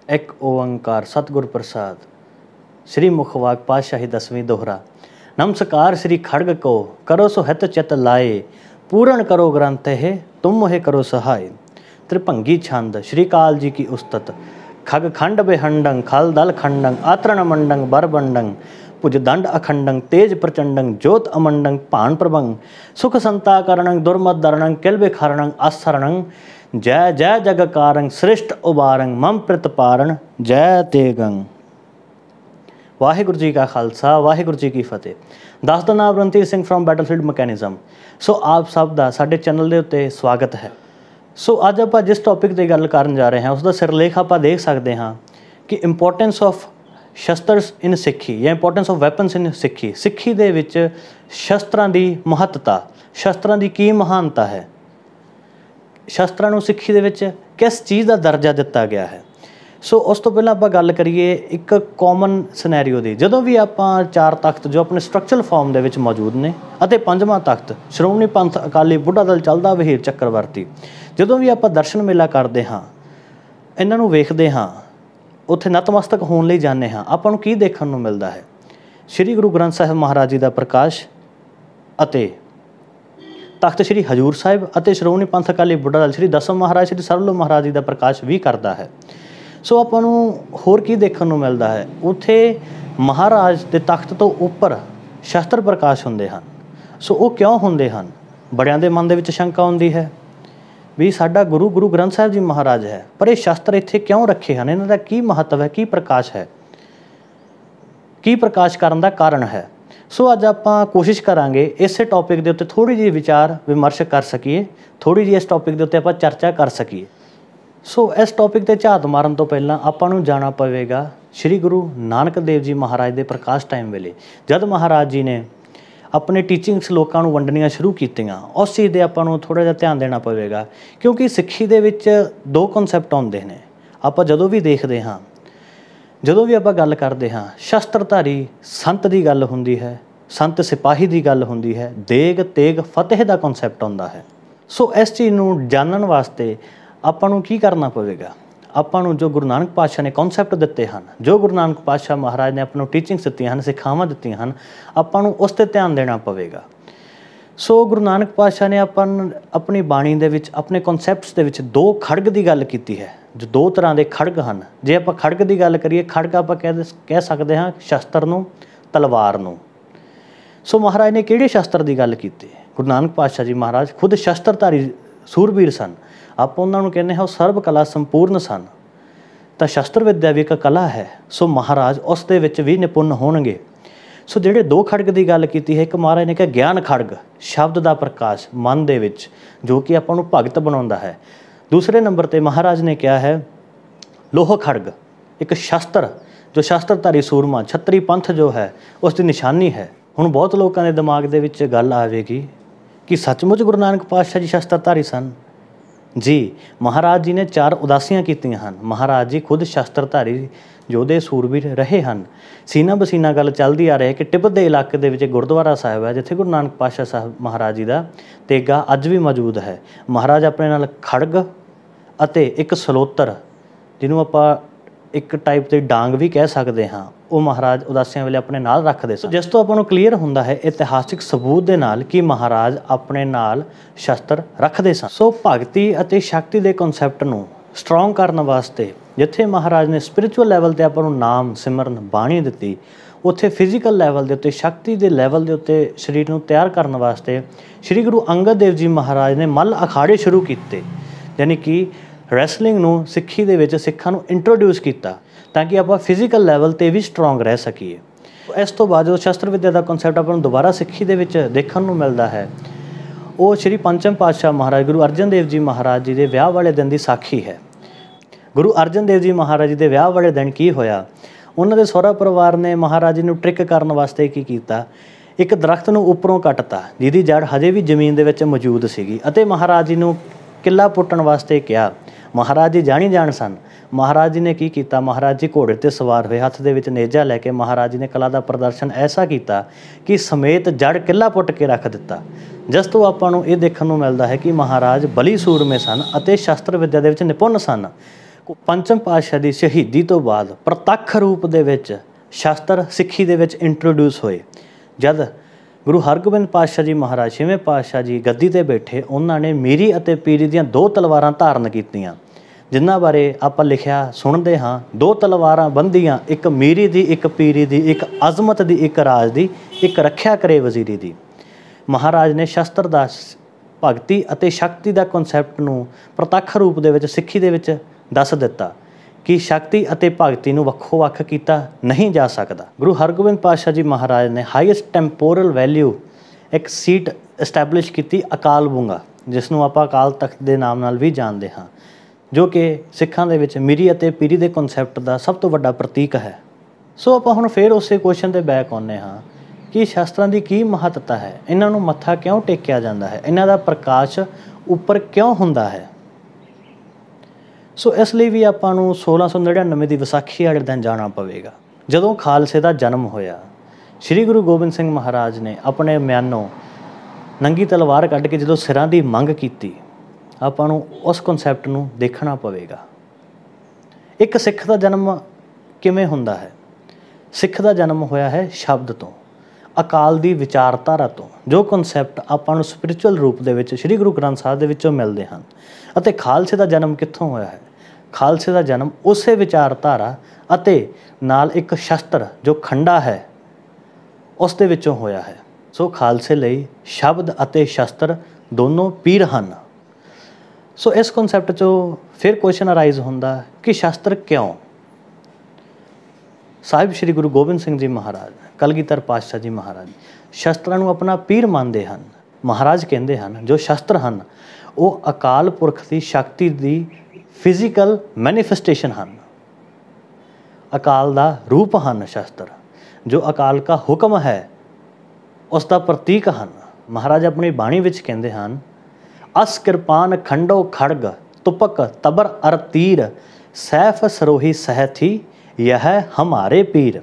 एक ओंकार सतगुर प्रसाद। श्री मुखवाक पातशाही 10वीं दोहरा। नमस्कार श्री खड़ग को करो सो हित चित लाए, पूर्ण करो ग्रंथ है तुम मोहे करो सहाय। त्रिभंगी छंद। श्री काल जी की उस्तत। खग खंड बेहंडंग खल दल खंडंग आतरण मंडंग बरबंडंग भुज दंड अखंडंग तेज प्रचंडंग ज्योत अमंडंग भान प्रभंग सुख संताकरणंग दुर्मत दरणंग किल बिखारणंग आसरणंग जय जय जगकारंग श्रेष्ठ उबारंग मम प्रतिपारण जय तेगंग। वाहिगुरु जी का खालसा वाहिगुरु जी की फतेह। दस दा नाम Randhir Singh from battlefield mechanism. So आप सब का साडे चैनल के उत्ते स्वागत है। सो अज आप जिस टॉपिक की गल करन जा रहे हैं उसका सिरलेख आप देख सकते हाँ कि इंपोर्टेंस ऑफ शस्त्रस इन सिक्खी या इंपोर्टेंस ऑफ वैपन्स इन सिक्खी। सिक्खी दे विच शस्त्रां दी महत्ता, शस्त्रां दी की महानता है, शस्त्रां नूं सिक्खी दे विच किस चीज़ का दर्जा दिता गया है। सो उस तो पहला आपां गल करिए एक कॉमन सिनैरियो दी। जदों भी आपां चार तख्त जो अपने स्ट्रक्चरल फॉर्म दे विच मौजूद ने अते पंजवां तख्त श्रोमणी पंथ अकाली बुढ़ा दल चलदा वहीर चक्रवर्ती, जदों भी आपां दर्शन मेला करते हाँ, इन्हां नूं वेखदे हाँ, उत्थे नतमस्तक होण लई जाने हाँ, आपां नूं की देखण नूं मिलदा है? श्री गुरु ग्रंथ साहिब महाराज जी का प्रकाश अते तख्त श्री हजूर साहिब अते श्रोमणी पंथ अकाली बुढ़ा दल श्री दसम महाराज श्री सरलो महाराज जी का प्रकाश भी करता है। सो आपां नूं होर की देखण नूं मिलदा है? उत्थे महाराज दे तख्त तो उपर शस्त्र प्रकाश हुंदे हन। सो वो क्यों हुंदे हन? बड़ियां दे मन दे विच शंका आउंदी है भी साडा गुरु ग्रंथ साहिब जी महाराज है, पर ये शस्त्र इत्थे क्यों रखे हैं? इन्हां दा की महत्व है, की प्रकाश है, की प्रकाश करन दा कारण है? सो अज आपां कोशिश करांगे इस टॉपिक के उत्ते थोड़ी जी विचार विमर्श कर सकीए, थोड़ी जी इस टॉपिक के उत्ते आपां चर्चा कर सकीए। सो इस टॉपिक ते झात मारन तो पहलां आपां नूं जाना पवेगा श्री गुरु नानक देव जी महाराज दे प्रकाश टाइम वेले, जद महाराज जी ने अपने टीचिंग्स लोगों को वंडनियां शुरू कीतियां। उस चीज़ दे आपां नूं थोड़ा जिहा ध्यान देना पवेगा, क्योंकि सिੱਖੀ दे विच दो कॉन्सैप्ट आउंदे ने। आपां जदों भी देखदे हाँ, जदों भी आपां गल करदे हाँ, शस्त्रधारी संत की गल हुंदी है, संत सिपाही की गल हुंदी है, देग तेग फतेह का कॉन्सैप्ट आउंदा है। सो इस चीज़ नूं जानन वास्ते आपां नूं की करना पवेगा? आपां नूं जो गुरु नानक पातशाह ने कॉन्सैप्ट दिते हैं, जो गुरु नानक पातशाह महाराज ने आपां नूं टीचिंग्स दित्तियां हैं, सिखावां दित्तियां हैं, आपां नूं उस ते ध्यान देना पवेगा। सो गुरु नानक पातशाह ने अपनी बाणी दे विच अपने कॉन्सैप्ट्स दे विच दो खड़ग की गल कीती है, जो दो तरह के खड़ग हैं। जे आपां खड़ग की गल करिए, खड़ग आपां कह सकते हाँ शस्त्र नूं, तलवार नूं। सो महाराज ने किहड़े शस्त्र की गल की? गुरु नानक पातशाह जी महाराज खुद शस्त्रधारी सूरबीर सन। आप उन्होंने कहने हैं सर्व कला संपूर्ण सन, तो शस्त्र विद्या भी एक कला है। सो महाराज उस दे विच भी निपुण होणगे। सो जिहड़े दो खड़ग की गल की है, एक महाराज ने कहा ज्ञान खड़ग, शब्द का प्रकाश मन दे विच जो कि आपां नूं भगत बनाउंदा है। दूसरे नंबर पर महाराज ने कहा है लोह खड़ग, एक शस्त्र जो शस्त्रधारी सूरमा छतरी पंथ जो है उसकी निशानी है। हुण बहुत लोगों के दिमाग दे विच गल आवेगी कि सचमुच गुरु नानक पातशाह जी शस्त्रधारी सन। जी, महाराज जी ने 4 उदासियां कीतियां हैं। महाराज जी खुद शस्त्रधारी योधे सूरबीर रहे हैं। सीना बसीना गल चलती आ रही है कि तिब्बत के इलाके दे विच गुरुद्वारा साहिब है जिथे गुरु नानक पातशाह साहब महाराज जी का तेगा अज भी मौजूद है। महाराज अपने नाल खड़ग अते एक सलोतर, जिन्हों आपां एक टाइप की डांग भी कह सकते हाँ, वो महाराज उदासियां वेले अपने नाल रखते सन। जिस तो आपां क्लीयर हुंदा है इतिहासिक सबूत दे नाल कि महाराज अपने नाल शस्त्र रखते सन। सो भगती अते शक्ति के कॉन्सैप्ट नूं स्ट्रोंग करने वास्ते जिथे महाराज ने स्पिरिचुअल लैवल ते आपां नूं नाम सिमरन बाणी दित्ती, उत्थे फिजिकल लैवल के उत्ते शक्ति के लैवल के उत्ते शरीर नूं तैयार करने वास्ते श्री गुरु अंगद देव जी महाराज ने मल अखाड़े शुरू किए, यानी कि रैसलिंग नूं सिੱਖੀ दे विच सिੱਖਾਂ नूं इंट्रोड्यूस किया ताकि आप फिजिकल लैवल ते भी स्ट्रोंग रह सकीए। इस तो बाद जो शस्त्र विद्या का कॉन्सैप्ट आपां नूं दोबारा सिੱਖੀ दे विच देखण नूं मिलदा है, वो श्री पंचम पातशाह महाराज गुरु अर्जन देव जी महाराज जी के विआह वाले दिन की साखी है। गुरु अर्जन देव जी महाराज जी के विआह वाले दिन की होया, उन्होंने सहुरा परिवार ने महाराज जी नूं ट्रिक करने वास्ते की कीता, एक दरख्त नूं उपरों कटता जिहदी जड़ हजे भी जमीन दे विच मौजूद सीगी अते महाराज जी नूं किला पुट्टण वास्ते कहा। महाराज जी जाणी जाण सन। महाराज जी ने की कीता, महाराज जी घोड़े ते सवार हुए, हत्थ दे विच नेजा लैके महाराज जी ने कला का प्रदर्शन ऐसा किया कि समेत जड़ किला पुट के रख दिता। जिस तो आपां नूं इह देखण नूं मिलदा है कि महाराज बली सूरमे सन अते शस्त्र विद्या दे विच निपुण सन। ਪੰਚਮ ਪਾਤਸ਼ਾਹ ਦੀ ਸ਼ਹੀਦੀ ਤੋਂ ਬਾਅਦ ਪ੍ਰਤੱਖ ਰੂਪ ਦੇ ਵਿੱਚ ਸ਼ਾਸਤਰ ਸਿੱਖੀ ਦੇ ਵਿੱਚ ਇੰਟਰੋਡਿਊਸ ਹੋਏ। ਜਦ ਗੁਰੂ ਹਰਗੋਬਿੰਦ ਪਾਤਸ਼ਾਹ ਜੀ ਮਹਾਰਾਜ ਛੇਵੇਂ ਪਾਤਸ਼ਾਹ ਜੀ ਗੱਦੀ ਤੇ ਬੈਠੇ, ਉਹਨਾਂ ਨੇ ਮੀਰੀ ਅਤੇ ਪੀਰੀ ਦੀਆਂ 2 ਤਲਵਾਰਾਂ ਧਾਰਨ ਕੀਤੀਆਂ, ਜਿਨ੍ਹਾਂ ਬਾਰੇ ਆਪਾਂ ਲਿਖਿਆ ਸੁਣਦੇ ਹਾਂ। 2 ਤਲਵਾਰਾਂ ਬੰਦੀਆਂ, ਇੱਕ ਮੀਰੀ ਦੀ, ਇੱਕ ਪੀਰੀ ਦੀ, ਇੱਕ ਅਜ਼ਮਤ ਦੀ, ਇੱਕ ਰਾਜ ਦੀ, ਇੱਕ ਰੱਖਿਆ ਕਰੇ ਵਜ਼ੀਰੀ ਦੀ। ਮਹਾਰਾਜ ਨੇ ਸ਼ਸਤਰ ਦਾ, ਭਗਤੀ ਅਤੇ ਸ਼ਕਤੀ ਦਾ ਕਨਸੈਪਟ ਨੂੰ ਪ੍ਰਤੱਖ ਰੂਪ ਦੇ ਵਿੱਚ ਸਿੱਖੀ ਦੇ ਵਿੱਚ ਦੱਸ ਦਿੱਤਾ ਕਿ ਸ਼ਕਤੀ ਅਤੇ ਭਗਤੀ ਨੂੰ ਵੱਖੋ ਵੱਖ ਕੀਤਾ ਨਹੀਂ ਜਾ ਸਕਦਾ। ਗੁਰੂ ਹਰਗੋਬਿੰਦ ਪਾਤਸ਼ਾਹ ਜੀ ਮਹਾਰਾਜ ਨੇ ਹਾਈਐਸਟ ਟੈਂਪੋਰਲ ਵੈਲਿਊ ਇੱਕ ਸੀਟ ਇਸਟੈਬਲਿਸ਼ ਕੀਤੀ, ਅਕਾਲ ਬੂੰਗਾ, ਜਿਸ ਨੂੰ ਆਪਾਂ ਅਕਾਲ ਤਖਤ ਦੇ ਨਾਮ ਨਾਲ ਵੀ ਜਾਣਦੇ ਹਾਂ, ਜੋ ਕਿ ਸਿੱਖਾਂ ਦੇ ਵਿੱਚ ਮੀਰੀ ਅਤੇ ਪੀਰੀ ਦੇ ਕਨਸੈਪਟ ਦਾ ਸਭ ਤੋਂ ਵੱਡਾ ਪ੍ਰਤੀਕ ਹੈ। ਸੋ ਆਪਾਂ ਹੁਣ ਫਿਰ ਉਸੇ ਕੁਐਸਚਨ 'ਤੇ ਬੈਕ ਆਉਂਦੇ ਹਾਂ ਕਿ ਸ਼ਾਸਤਰਾਂ ਦੀ ਕੀ ਮਹੱਤਤਾ ਹੈ, ਇਹਨਾਂ ਨੂੰ ਮੱਥਾ ਕਿਉਂ ਟੇਕਿਆ ਜਾਂਦਾ ਹੈ, ਇਹਨਾਂ ਦਾ ਪ੍ਰਕਾਸ਼ ਉੱਪਰ ਕਿਉਂ ਹੁੰਦਾ ਹੈ। ਸੋ ਇਸ ਲਈ ਵੀ ਆਪਾਂ ਨੂੰ 1699 ਦੀ ਵਿਸਾਖੀ ਵਾਲੇ ਦਿਨ ਜਾਣਾ ਪਵੇਗਾ, ਜਦੋਂ ਖਾਲਸੇ ਦਾ ਜਨਮ ਹੋਇਆ। ਸ਼੍ਰੀ ਗੁਰੂ ਗੋਬਿੰਦ ਸਿੰਘ ਮਹਾਰਾਜ ਨੇ ਆਪਣੇ ਮਿਆਨੋਂ ਨੰਗੀ ਤਲਵਾਰ ਕੱਢ ਕੇ ਜਦੋਂ ਸਿਰਾਂ ਦੀ ਮੰਗ ਕੀਤੀ, ਆਪਾਂ ਨੂੰ ਉਸ ਕਨਸੈਪਟ ਨੂੰ ਦੇਖਣਾ ਪਵੇਗਾ। ਇੱਕ ਸਿੱਖ ਦਾ ਜਨਮ ਕਿਵੇਂ ਹੁੰਦਾ ਹੈ? ਸਿੱਖ ਦਾ ਜਨਮ ਹੋਇਆ ਹੈ ਸ਼ਬਦ ਤੋਂ, ਅਕਾਲ ਦੀ ਵਿਚਾਰਧਾਰਾ ਤੋਂ, ਜੋ ਕਨਸੈਪਟ ਆਪਾਂ ਨੂੰ ਸਪਿਰਿਚੁਅਲ ਰੂਪ ਦੇ ਵਿੱਚ ਸ਼੍ਰੀ ਗੁਰੂ ਗ੍ਰੰਥ ਸਾਹਿਬ ਦੇ ਵਿੱਚੋਂ ਮਿਲਦੇ ਹਨ। ਅਤੇ ਖਾਲਸੇ ਦਾ ਜਨਮ ਕਿੱਥੋਂ ਹੋਇਆ ਹੈ? ਖਾਲਸੇ ਦਾ ਜਨਮ ਉਸੇ ਵਿਚਾਰਧਾਰਾ ਅਤੇ ਨਾਲ ਇੱਕ ਸ਼ਸਤਰ ਜੋ ਖੰਡਾ ਹੈ, ਉਸ ਦੇ ਵਿੱਚੋਂ ਹੋਇਆ ਹੈ। ਸੋ ਖਾਲਸੇ ਲਈ ਸ਼ਬਦ ਅਤੇ ਸ਼ਸਤਰ ਦੋਨੋਂ ਪੀਰ ਹਨ। ਸੋ ਇਸ ਕਨਸੈਪਟ 'ਚੋਂ ਫਿਰ ਕੁਐਸਚਨ ਅਰਾਈਜ਼ ਹੁੰਦਾ ਕਿ ਸ਼ਸਤਰ ਕਿਉਂ? ਸਾਹਿਬ ਸ਼੍ਰੀ ਗੁਰੂ ਗੋਬਿੰਦ ਸਿੰਘ ਜੀ ਮਹਾਰਾਜ, ਕਲਗੀਧਰ ਪਾਤਸ਼ਾਹ ਜੀ ਮਹਾਰਾਜ ਸ਼ਸਤਰਾਂ ਨੂੰ ਆਪਣਾ ਪੀਰ ਮੰਨਦੇ ਹਨ। ਮਹਾਰਾਜ ਕਹਿੰਦੇ ਹਨ ਜੋ ਸ਼ਸਤਰ ਹਨ ਉਹ ਅਕਾਲ ਪੁਰਖ ਦੀ ਸ਼ਕਤੀ ਦੀ ਫਿਜ਼ੀਕਲ ਮੈਨੀਫੈਸਟੇਸ਼ਨ ਹਨ, ਅਕਾਲ ਦਾ ਰੂਪ ਹਨ। ਸ਼ਸਤਰ ਜੋ ਅਕਾਲ ਕਾ ਹੁਕਮ ਹੈ ਉਸ ਦਾ ਪ੍ਰਤੀਕ ਹਨ। ਮਹਾਰਾਜ ਆਪਣੀ ਬਾਣੀ ਵਿੱਚ ਕਹਿੰਦੇ ਹਨ, ਅਸ ਕਿਰਪਾਨ ਖੰਡੋ ਖੜਗ ਤੁਪਕ ਤਬਰ ਅਰ ਤੀਰ ਸੈਫ ਸਰੋਹੀ ਸਹਿਥੀ ਯਹ ਹਮਾਰੇ ਪੀਰ।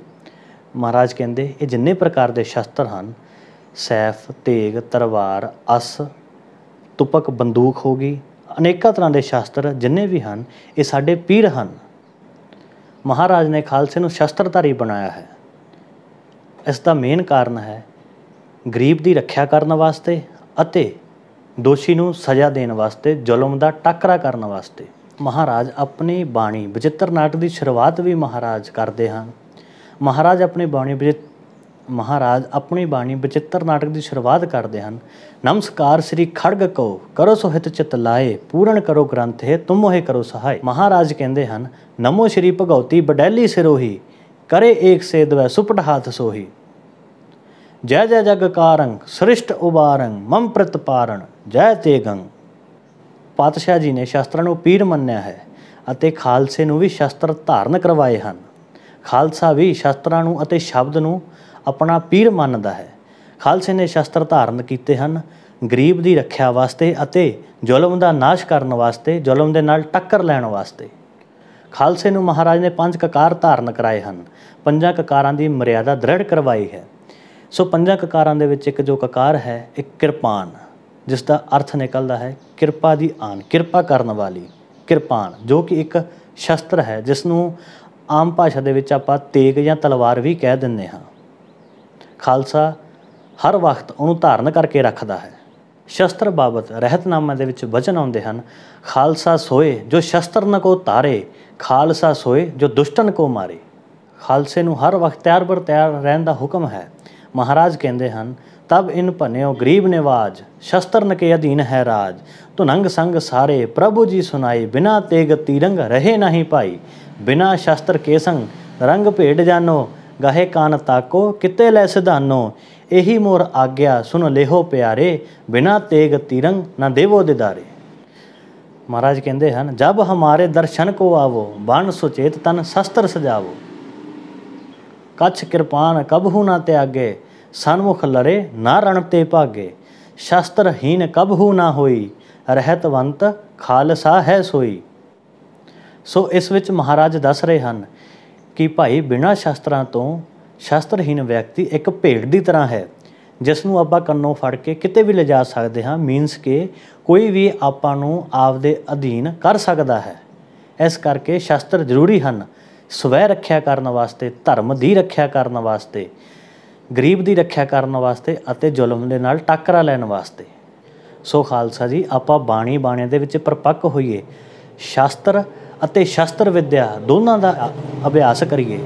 ਮਹਾਰਾਜ ਕਹਿੰਦੇ ਇਹ ਜਿੰਨੇ ਪ੍ਰਕਾਰ ਦੇ ਸ਼ਸਤਰ ਹਨ, ਸੈਫ, ਤੇਗ, ਤਲਵਾਰ, ਅਸ, ਤੁਪਕ, ਬੰਦੂਕ ਹੋ ਗਈ, ਅਨੇਕਾਂ ਤਰ੍ਹਾਂ ਦੇ ਸ਼ਸਤਰ ਜਿੰਨੇ ਵੀ ਹਨ, ਇਹ ਸਾਡੇ ਪੀਰ ਹਨ। ਮਹਾਰਾਜ ਨੇ ਖਾਲਸੇ ਨੂੰ ਸ਼ਸਤਰਧਾਰੀ ਬਣਾਇਆ ਹੈ। ਇਸ ਦਾ ਮੇਨ ਕਾਰਨ ਹੈ ਗਰੀਬ ਦੀ ਰੱਖਿਆ ਕਰਨ ਵਾਸਤੇ ਅਤੇ ਦੋਸ਼ੀ ਨੂੰ ਸਜ਼ਾ ਦੇਣ ਵਾਸਤੇ, ਜ਼ੁਲਮ ਦਾ ਟਾਕਰਾ ਕਰਨ ਵਾਸਤੇ। ਮਹਾਰਾਜ ਆਪਣੀ ਬਾਣੀ ਬਚਿੱਤਰ ਨਾਟਕ ਦੀ ਸ਼ੁਰੂਆਤ ਵੀ ਮਹਾਰਾਜ ਕਰਦੇ ਹਨ। ਮਹਾਰਾਜ ਆਪਣੀ ਬਾਣੀ ਬਚਿੱਤਰ ਨਾਟਕ ਦੀ ਸ਼ੁਰੂਆਤ ਕਰਦੇ ਹਨ, ਨਮਸਕਾਰ ਸ੍ਰੀ ਖੜਗ ਕੋ ਕਰੋ ਸੋ ਹਿਤ ਚਿਤ ਲਾਏ, ਪੂਰਨ ਕਰੋ ਗ੍ਰੰਥ ਹੈ ਤੁਮ ਮੋਹਿ ਕਰੋ ਸਹਾਏ। ਮਹਾਰਾਜ ਕਹਿੰਦੇ ਹਨ, ਨਮੋ ਸ਼੍ਰੀ ਭਗਉਤੀ ਬਡੈਲੀ ਸਿਰੋਹੀ, ਕਰੇ ਏਕ ਸੇਦਵੈ ਸੁਪਟ ਹਾਥ ਸੋਹੀ। ਜੈ ਜੈ ਜਗ ਕਾਰੰ ਸ੍ਰਿਸ਼ਟ ਉਬਾਰੰ ਮਮ ਪ੍ਰਿਤ ਪਾਰਣ ਜੈ ਤੇਗੰ। ਪਾਤਸ਼ਾਹ ਜੀ ਨੇ ਸ਼ਸਤਰਾਂ ਨੂੰ ਪੀਰ ਮੰਨਿਆ ਹੈ ਅਤੇ ਖਾਲਸੇ ਨੂੰ ਵੀ ਸ਼ਸਤਰ ਧਾਰਨ ਕਰਵਾਏ ਹਨ। ਖਾਲਸਾ ਵੀ ਸ਼ਸਤਰਾਂ ਨੂੰ ਅਤੇ ਸ਼ਬਦ ਨੂੰ ਆਪਣਾ ਪੀਰ ਮੰਨਦਾ ਹੈ। ਖਾਲਸੇ ਨੇ ਸ਼ਸਤਰ ਧਾਰਨ ਕੀਤੇ ਹਨ ਗਰੀਬ ਦੀ ਰੱਖਿਆ ਵਾਸਤੇ ਅਤੇ ਜ਼ੁਲਮ ਦਾ ਨਾਸ਼ ਕਰਨ ਵਾਸਤੇ, ਜ਼ੁਲਮ ਦੇ ਨਾਲ ਟੱਕਰ ਲੈਣ ਵਾਸਤੇ। ਖਾਲਸੇ ਨੂੰ ਮਹਾਰਾਜ ਨੇ 5 ਕਕਾਰ ਧਾਰਨ ਕਰਾਏ ਹਨ। 5 ਕਕਾਰਾਂ ਦੀ ਮਰਿਆਦਾ ਦ੍ਰਿੜ ਕਰਵਾਈ ਹੈ। ਸੋ 5 ਕਕਾਰਾਂ ਦੇ ਵਿੱਚ ਇੱਕ ਜੋ ਕਕਾਰ ਹੈ, ਇੱਕ ਕਿਰਪਾਨ, ਜਿਸ ਦਾ ਅਰਥ ਨਿਕਲਦਾ ਹੈ ਕਿਰਪਾ ਦੀ ਆਨ, ਕਿਰਪਾ ਕਰਨ ਵਾਲੀ ਕਿਰਪਾਨ, ਜੋ ਕਿ ਇੱਕ ਸ਼ਸਤਰ ਹੈ, ਜਿਸ ਨੂੰ ਆਮ ਭਾਸ਼ਾ ਦੇ ਵਿੱਚ ਆਪਾਂ ਤੇਗ ਜਾਂ ਤਲਵਾਰ ਵੀ ਕਹਿ ਦਿੰਦੇ ਹਾਂ। ਖਾਲਸਾ ਹਰ ਵਕਤ ਉਹਨੂੰ ਧਾਰਨ ਕਰਕੇ ਰੱਖਦਾ ਹੈ। ਸ਼ਸਤਰ ਬਾਬਤ ਰਹਿਤਨਾਮਾ ਦੇ ਵਿੱਚ ਵਚਨ ਆਉਂਦੇ ਹਨ, ਖਾਲਸਾ ਸੋਏ ਜੋ ਸ਼ਸਤਰ ਨ ਕੋ ਧਾਰੇ, ਖਾਲਸਾ ਸੋਏ ਜੋ ਦੁਸ਼ਟਨ ਕੋ ਮਾਰੇ। ਖਾਲਸੇ ਨੂੰ ਹਰ ਵਕਤ ਤਿਆਰ ਬਰ ਤਿਆਰ ਰਹਿਣ ਦਾ ਹੁਕਮ ਹੈ। ਮਹਾਰਾਜ ਕਹਿੰਦੇ ਹਨ, ਤਬ ਇਨ ਭਨਿਓ ਗਰੀਬ ਨਿਵਾਜ, ਸ਼ਸਤਰ ਨ ਕੇ ਅਧੀਨ ਹੈ ਰਾਜ, ਧੁਨੰਗ ਸੰਗ ਸਾਰੇ ਪ੍ਰਭੂ ਜੀ ਸੁਨਾਈ, ਬਿਨਾ ਤੇਗ ਤੀਰੰਗ ਰਹੇ ਨਹੀਂ ਭਾਈ, ਬਿਨਾ ਸ਼ਸਤਰ ਕੇ ਸੰਗ ਰੰਗ ਭੇਡ ਜਾਨੋ, ਗਾਹੇ ਕਾਨ ਤਾਕੋ ਕਿਤੇ ਲੈ ਸਿਧਾਨੋ, ਇਹੀ ਮੋਰ ਆਗਿਆ ਸੁਨ ਲੇਹੋ ਪਿਆਰੇ, ਬਿਨਾ ਤੇਗ ਤੀਰੰਗ ਨਾ ਦੇਵੋ ਦਿਦਾਰੇ। ਮਹਾਰਾਜ ਕਹਿੰਦੇ ਹਨ, ਜਬ ਹਮਾਰੇ ਦਰਸ਼ਨ ਕੋ ਆਵੋ, ਬਣ ਸੁਚੇਤ ਤਨ ਸ਼ਸਤਰ ਸਜਾਵੋ, ਕੱਛ ਕਿਰਪਾਨ ਕਬਹੂ ਨਾ ਤਿਆਗੇ, ਸਨਮੁਖ ਲੜੇ ਨਾ ਰਣ ਤੇ ਭਾਗੇ, ਸ਼ਸਤਰਹੀਨ ਕਬਹੂ ਨਾ ਹੋਈ, ਰਹਿਤਵੰਤ ਖਾਲਸਾ ਹੈ ਸੋਈ। ਸੋ ਇਸ ਵਿੱਚ ਮਹਾਰਾਜ ਦੱਸ ਰਹੇ ਹਨ ਕਿ ਭਾਈ ਬਿਨਾਂ ਸ਼ਸਤਰਾਂ ਤੋਂ ਸ਼ਸਤਰਹੀਨ ਵਿਅਕਤੀ ਇੱਕ ਭੇਡ ਦੀ ਤਰ੍ਹਾਂ ਹੈ, ਜਿਸ ਨੂੰ ਆਪਾਂ ਕੰਨੋਂ ਫੜ ਕੇ ਕਿਤੇ ਵੀ ਲਿਜਾ ਸਕਦੇ ਹਾਂ। ਮੀਨਸ ਕਿ ਕੋਈ ਵੀ ਆਪਾਂ ਨੂੰ ਆਪਦੇ ਅਧੀਨ ਕਰ ਸਕਦਾ ਹੈ। ਇਸ ਕਰਕੇ ਸ਼ਾਸਤਰ ਜ਼ਰੂਰੀ ਹਨ ਸਵੈ ਰੱਖਿਆ ਕਰਨ ਵਾਸਤੇ, ਧਰਮ ਦੀ ਰੱਖਿਆ ਕਰਨ ਵਾਸਤੇ, ਗਰੀਬ ਦੀ ਰੱਖਿਆ ਕਰਨ ਵਾਸਤੇ ਅਤੇ ਜ਼ੁਲਮ ਦੇ ਨਾਲ ਟਾਕਰਾ ਲੈਣ ਵਾਸਤੇ। ਸੋ ਖਾਲਸਾ ਜੀ, ਆਪਾਂ ਬਾਣੀ ਬਾਣੇ ਦੇ ਵਿੱਚ ਪਰਪੱਕ ਹੋਈਏ, ਸ਼ਾਸਤਰ ਅਤੇ ਸ਼ਸਤਰ ਵਿੱਦਿਆ ਦੋਨਾਂ ਦਾ ਅਭਿਆਸ ਕਰੀਏ।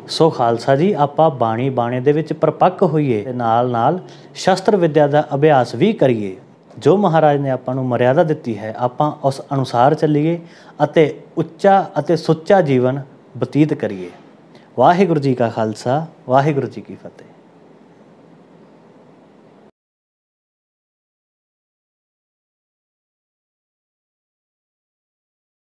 ਸੋ ਖਾਲਸਾ ਜੀ, ਆਪਾਂ ਬਾਣੀ ਬਾਣੇ ਦੇ ਵਿੱਚ ਪਰਪੱਕ ਹੋਈਏ ਤੇ ਨਾਲ ਨਾਲ ਸ਼ਸਤਰ ਵਿੱਦਿਆ ਦਾ ਅਭਿਆਸ ਵੀ ਕਰੀਏ। ਜੋ ਮਹਾਰਾਜ ਨੇ ਆਪਾਂ ਨੂੰ ਮਰਿਆਦਾ ਦਿੱਤੀ ਹੈ, ਆਪਾਂ ਉਸ ਅਨੁਸਾਰ ਚੱਲੀਏ ਅਤੇ ਉੱਚਾ ਅਤੇ ਸੁੱਚਾ ਜੀਵਨ ਬਤੀਤ ਕਰੀਏ। ਵਾਹਿਗੁਰੂ ਜੀ ਕਾ ਖਾਲਸਾ, ਵਾਹਿਗੁਰੂ ਜੀ ਕੀ ਫਤਿਹ।